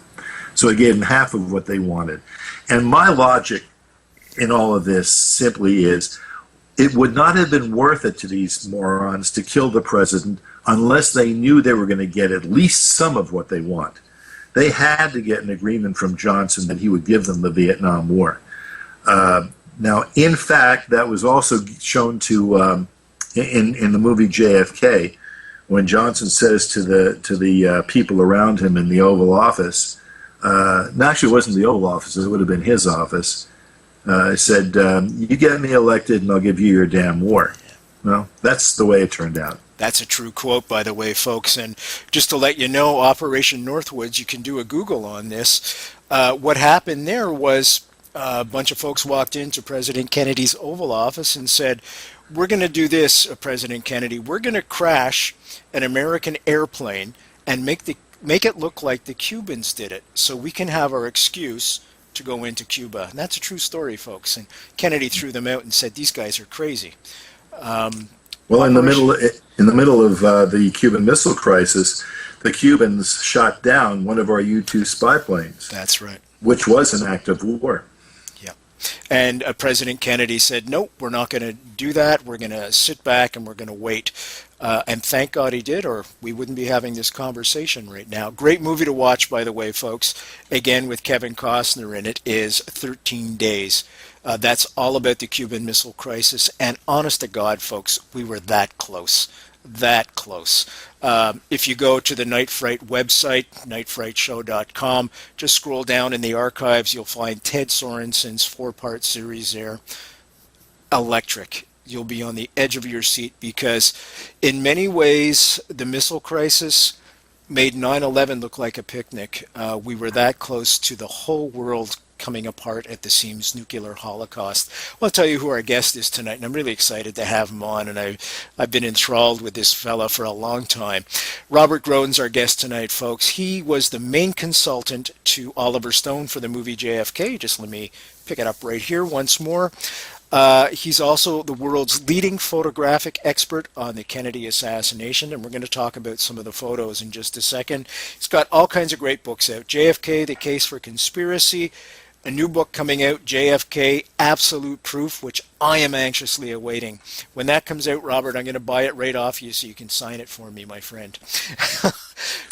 So he gave them half of what they wanted. And my logic in all of this simply is, it would not have been worth it to these morons to kill the president unless they knew they were going to get at least some of what they want. They had to get an agreement from Johnson that he would give them the Vietnam War. Now, in fact, that was also shown to in the movie JFK, when Johnson says to the people around him in the Oval Office, actually it wasn't the Oval Office, it would have been his office, said, you get me elected and I'll give you your damn war. Well, that's the way it turned out. That's a true quote, by the way, folks. And just to let you know, Operation Northwoods, you can do a Google on this. What happened there was a bunch of folks walked into President Kennedy's Oval Office and said, we're going to do this, President Kennedy. We're going to crash an American airplane and make it look like the Cubans did it, so we can have our excuse to go into Cuba. And that's a true story, folks. And Kennedy threw them out and said, these guys are crazy. Well, in the middle of the Cuban Missile Crisis, the Cubans shot down one of our U-2 spy planes. That's right. Which was an act of war. Yeah. And President Kennedy said, nope, we're not going to do that. We're going to sit back and we're going to wait. And thank God he did, or we wouldn't be having this conversation right now. Great movie to watch, by the way, folks. Again, with Kevin Costner in it, is 13 Days. That's all about the Cuban Missile Crisis. And honest to God, folks, we were that close. That close. If you go to the Night Fright website, nightfrightshow.com, just scroll down in the archives, you'll find Ted Sorensen's 4-part series there. Electric. You'll be on the edge of your seat because in many ways the missile crisis made 9/11 look like a picnic. We were that close to the whole world coming apart at the seams nuclear holocaust. Well, I'll tell you who our guest is tonight, and I'm really excited to have him on, and I've been enthralled with this fella for a long time. Robert Groden's our guest tonight, folks. He was the main consultant to Oliver Stone for the movie JFK. Just let me pick it up right here once more. He's also the world's leading photographic expert on the Kennedy assassination, and we're going to talk about some of the photos in just a second. He's got all kinds of great books out. JFK, The Case for Conspiracy, a new book coming out, JFK, Absolute Proof, which I am anxiously awaiting. When that comes out, Robert, I'm going to buy it right off you so you can sign it for me, my friend.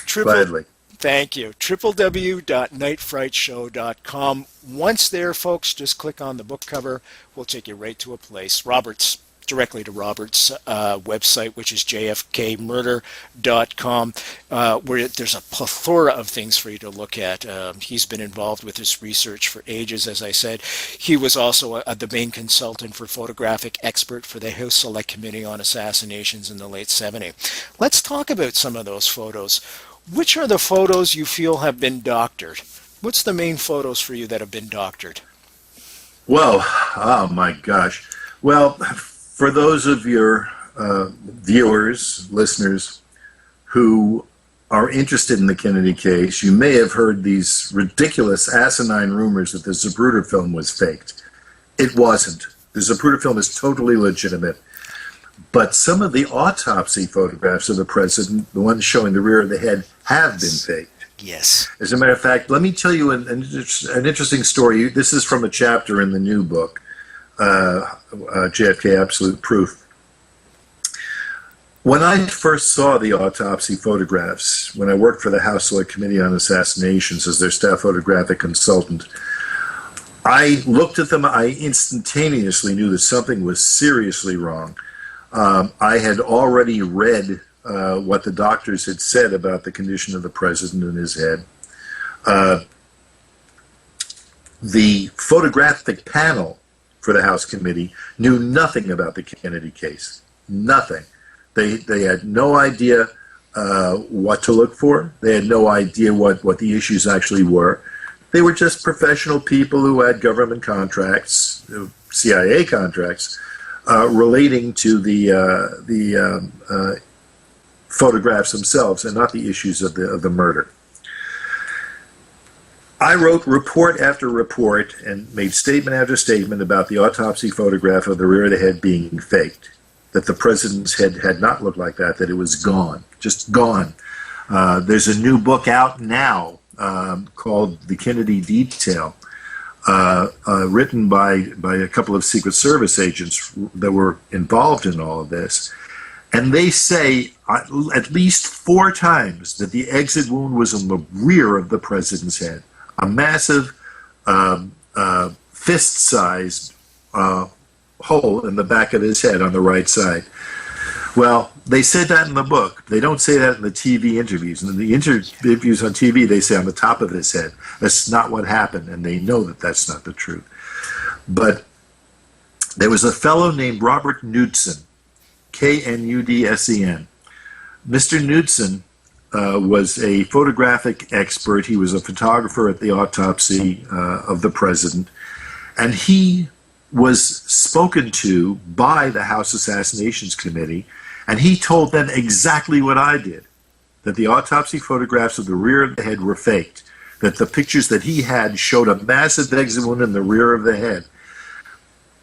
Gladly. Thank you. www.nightfrightshow.com. Once there, folks, just click on the book cover. We'll take you right to a place. Directly to Robert's website, which is jfkmurder.com, where there's a plethora of things for you to look at. He's been involved with this research for ages, as I said. He was also the main consultant for photographic expert for the House Select Committee on Assassinations in the late 70s. Let's talk about some of those photos. Which are the photos you feel have been doctored? What's the main photos for you that have been doctored? Well, oh my gosh. Well, for those of your viewers, listeners, who are interested in the Kennedy case, you may have heard these ridiculous, asinine rumors that the Zapruder film was faked. It wasn't. The Zapruder film is totally legitimate. But some of the autopsy photographs of the president, the ones showing the rear of the head, have been faked. Yes. As a matter of fact, let me tell you an interesting story. This is from a chapter in the new book, JFK Absolute Proof. When I first saw the autopsy photographs, when I worked for the House Select Committee on Assassinations as their staff photographic consultant, I looked at them. I instantaneously knew that something was seriously wrong. I had already read what the doctors had said about the condition of the president and his head. The photographic panel for the House committee knew nothing about the Kennedy case. Nothing. They had no idea what to look for. They had no idea what the issues actually were. They were just professional people who had government contracts, CIA contracts, relating to the photographs themselves and not the issues of the murder. I wrote report after report and made statement after statement about the autopsy photograph of the rear of the head being faked, that the president's head had not looked like that, that it was gone, just gone. There's a new book out now called The Kennedy Detail, written by a couple of Secret Service agents that were involved in all of this. And they say at least 4 times that the exit wound was in the rear of the president's head. A massive fist-sized hole in the back of his head on the right side. Well, they said that in the book. They don't say that in the TV interviews. And in the interviews on TV, they say on the top of his head. That's not what happened, and they know that that's not the truth. But there was a fellow named Robert Knudsen, Knudsen. Mr. Knudsen was a photographic expert. He was a photographer at the autopsy of the president, and he was spoken to by the House Assassinations Committee, and he told them exactly what I did, that the autopsy photographs of the rear of the head were faked, that the pictures that he had showed a massive exit wound in the rear of the head.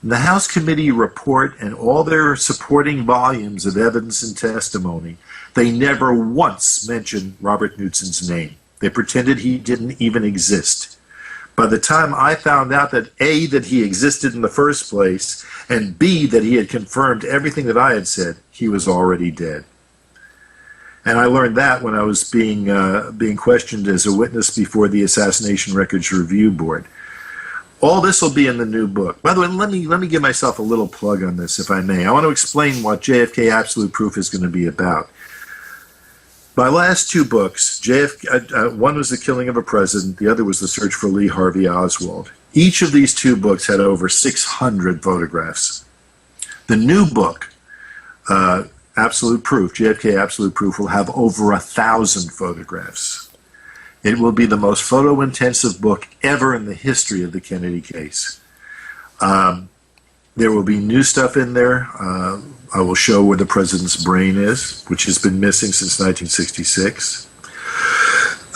The House Committee report and all their supporting volumes of evidence and testimony, they never once mentioned Robert Knudsen's name. They pretended he didn't even exist. By the time I found out that A, that he existed in the first place, and B, that he had confirmed everything that I had said, he was already dead. And I learned that when I was being questioned as a witness before the Assassination Records Review Board. All this will be in the new book. By the way, let me give myself a little plug on this, if I may. I want to explain what JFK Absolute Proof is going to be about. My last 2 books, one was The Killing of a President, the other was The Search for Lee Harvey Oswald. Each of these 2 books had over 600 photographs. The new book, Absolute Proof, JFK Absolute Proof, will have over 1,000 photographs. It will be the most photo-intensive book ever in the history of the Kennedy case. There will be new stuff in there. I will show where the president's brain is, which has been missing since 1966.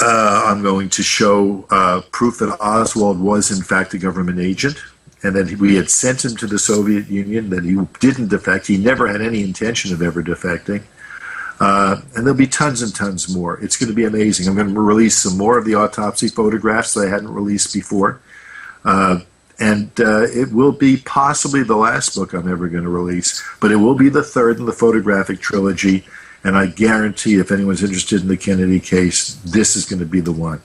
I'm going to show proof that Oswald was, in fact, a government agent, and that we had sent him to the Soviet Union, that he didn't defect. He never had any intention of ever defecting. And there'll be tons and tons more. It's going to be amazing. I'm going to release some more of the autopsy photographs that I hadn't released before. And it will be possibly the last book I'm ever going to release, but it will be the 3rd in the photographic trilogy, and I guarantee if anyone's interested in the Kennedy case, this is going to be the one.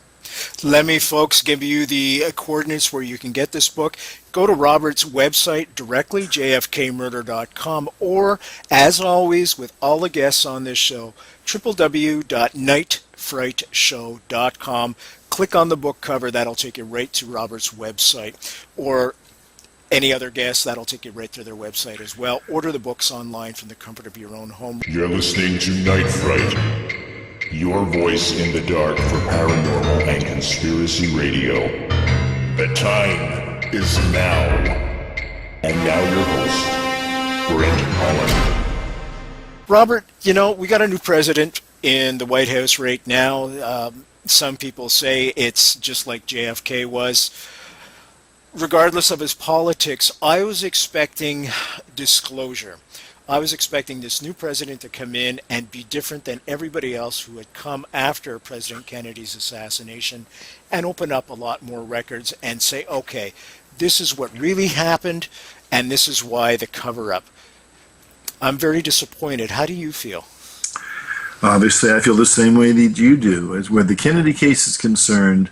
Let me, folks, give you the coordinates where you can get this book. Go to Robert's website directly, jfkmurder.com, or, as always, with all the guests on this show, www.nightfrightshow.com. Click on the book cover. That'll take you right to Robert's website. Or any other guest, that'll take you right to their website as well. Order the books online from the comfort of your own home. You're listening to Night Fright, your voice in the dark for paranormal and conspiracy radio. The time is now. And now your host, Brent Holland. Robert, we got a new president in the White House right now. Some people say it's just like JFK was. Regardless of his politics, I was expecting disclosure. I was expecting this new president to come in and be different than everybody else who had come after President Kennedy's assassination and open up a lot more records and say, okay, this is what really happened and this is why the cover-up. I'm very disappointed. How do you feel? Obviously, I feel the same way that you do. As where the Kennedy case is concerned,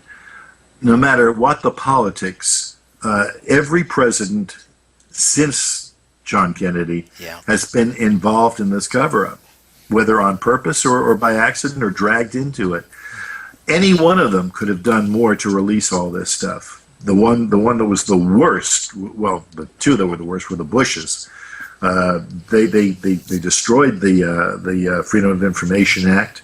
no matter what the politics, every president since John Kennedy Yeah. has been involved in this cover-up, whether on purpose or by accident or dragged into it. Any one of them could have done more to release all this stuff. The one that was the worst, well, the two that were the worst were the Bushes. They destroyed the Freedom of Information Act.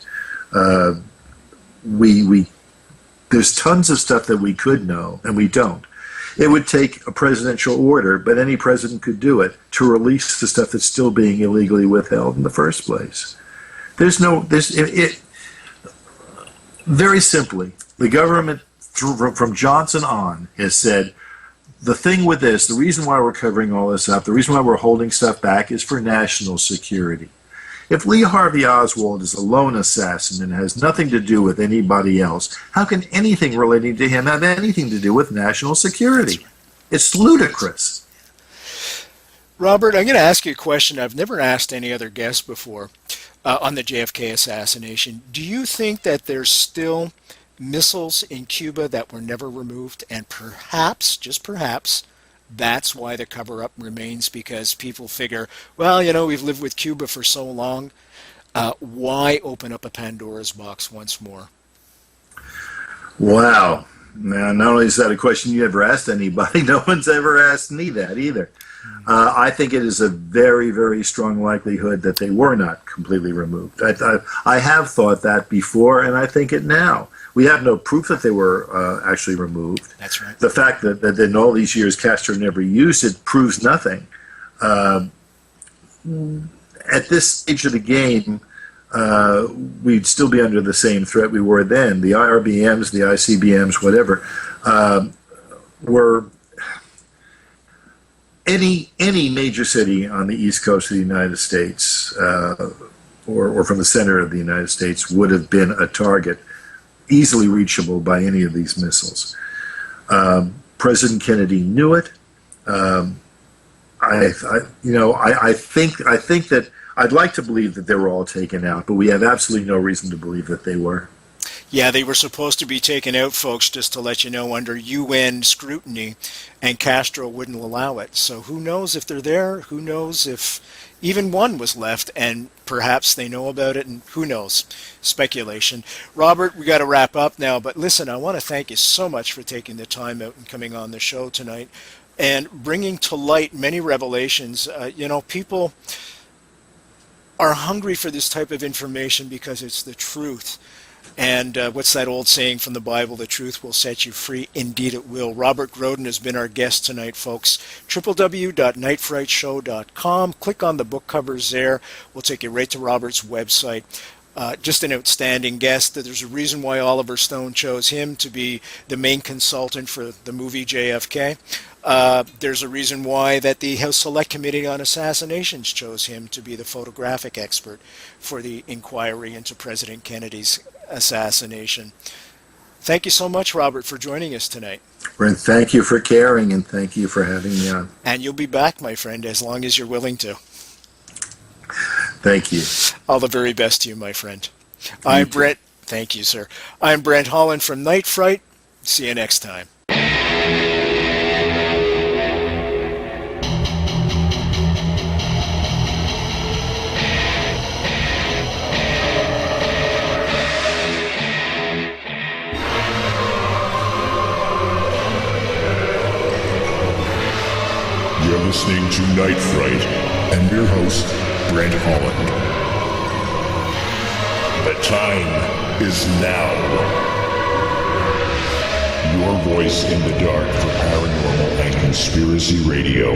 There's tons of stuff that we could know, and we don't. It would take a presidential order, but any president could do it, to release the stuff that's still being illegally withheld in the first place. Very simply, the government, from Johnson on, has said, the thing with this, the reason why we're covering all this up, the reason why we're holding stuff back is for national security. If Lee Harvey Oswald is a lone assassin and has nothing to do with anybody else, how can anything relating to him have anything to do with national security? It's ludicrous. Robert, I'm going to ask you a question I've never asked any other guest before on the JFK assassination. Do you think that there's still missiles in Cuba that were never removed, and perhaps, just perhaps, that's why the cover-up remains, because people figure, well, we've lived with Cuba for so long, why open up a Pandora's box once more? Wow. Now, not only is that a question you ever asked anybody, no one's ever asked me that either. I think it is a very, very strong likelihood that they were not completely removed. I have thought that before, and I think it now. We have no proof that they were actually removed. That's right. The fact that in all these years Castro never used it proves nothing. At this stage of the game, we'd still be under the same threat we were then. The IRBMs, the ICBMs, whatever, were any major city on the east coast of the United States or from the center of the United States would have been a target easily reachable by any of these missiles. President Kennedy knew it. I think that I'd like to believe that they were all taken out, but we have absolutely no reason to believe that they were. Yeah, they were supposed to be taken out, folks, just to let you know, under UN scrutiny, and Castro wouldn't allow it. So who knows if they're there? Who knows if even one was left, and perhaps they know about it, and who knows? Speculation. Robert, we got to wrap up now, but listen, I want to thank you so much for taking the time out and coming on the show tonight and bringing to light many revelations. People are hungry for this type of information because it's the truth. And what's that old saying from the Bible? The truth will set you free. Indeed it will. Robert Groden has been our guest tonight, folks. www.nightfrightshow.com. Click on the book covers there. We'll take you right to Robert's website. Just an outstanding guest. There's a reason why Oliver Stone chose him to be the main consultant for the movie JFK. There's a reason why that the House Select Committee on Assassinations chose him to be the photographic expert for the inquiry into President Kennedy's assassination. Thank you so much, Robert, for joining us tonight. Brent, thank you for caring, and thank you for having me on. And you'll be back, my friend, as long as you're willing to. Thank you. All the very best to you, my friend. I'm Brent. Thank you, sir. I'm Brent Holland from Night Fright. See you next time. You're listening to Night Fright and your host, Brent Holland. The time is now. Your voice in the dark for paranormal and conspiracy radio.